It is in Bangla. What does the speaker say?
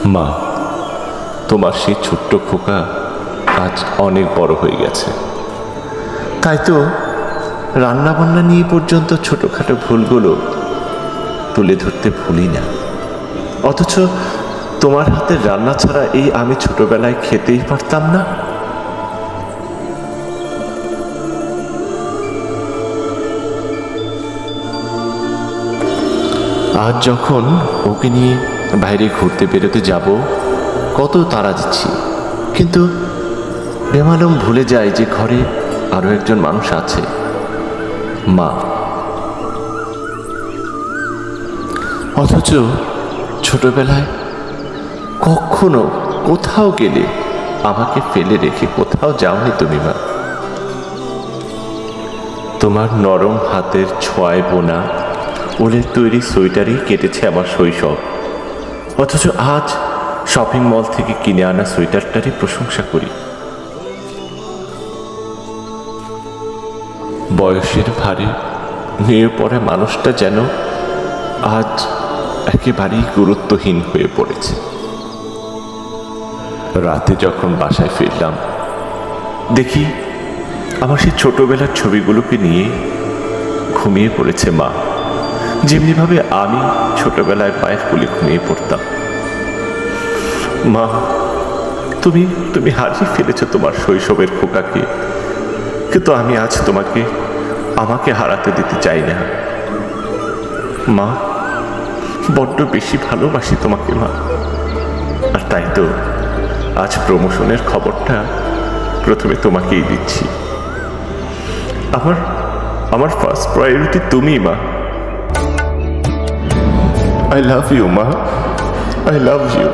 মা, তোমার সেই ছোট্ট খোকা আজ অনেক বড় হয়ে গেছে, তাই তো রান্না বান্না নিয়ে পর্যন্ত ছোটখাটো ভুলগুলো তুলে ধরতে ভুলি না। অথচ তোমার হাতের রান্না ছাড়া এই আমি ছোটবেলায় খেতেই পারতাম না। আজ যখন ওকে নিয়ে বাইরে ঘুরতে বেরোতে যাব, কত তাড়া দিচ্ছি, কিন্তু বেমালুম ভুলে যায় যে ঘরে আরো একজন মানুষ আছে, মা। অথচ ছোটবেলায় কখনো কোথাও গেলে আমাকে ফেলে রেখে কোথাও যাওনি তুমি, মা। তোমার নরম হাতের ছোঁয়ায় বোনা উলের তৈরি সোয়েটারই কেটেছে আমার শৈশব। অথচ আজ শপিং মল থেকে কিনে আনা সোয়েটারটারই প্রশংসা করি। বয়সের ভারে নিয়ে পড়া মানুষটা যেন আজ একেবারেই গুরুত্বহীন হয়ে পড়েছে। রাতে যখন বাসায় ফিরলাম, দেখি আমার সেই ছোটবেলার ছবিগুলোকে নিয়ে ঘুমিয়ে পড়েছে মা, যেমনিভাবে আমি ছোটবেলায় মায়ের কোলে ঘুমিয়ে পড়তাম। মা, তুমি তুমি হারিয়ে ফেলেছ তোমার শৈশবের খোকাকে, কিন্তু আমি আজ আমাকে হারাতে দিতে চাই না। মা, বড্ড বেশি ভালোবাসি তোমাকে, মা। আর তাই তো আজ প্রমোশনের খবরটা প্রথমে তোমাকেই দিচ্ছি। আমার ফার্স্ট প্রায়োরিটি তুমি, মা। I love you, Ma. I love you.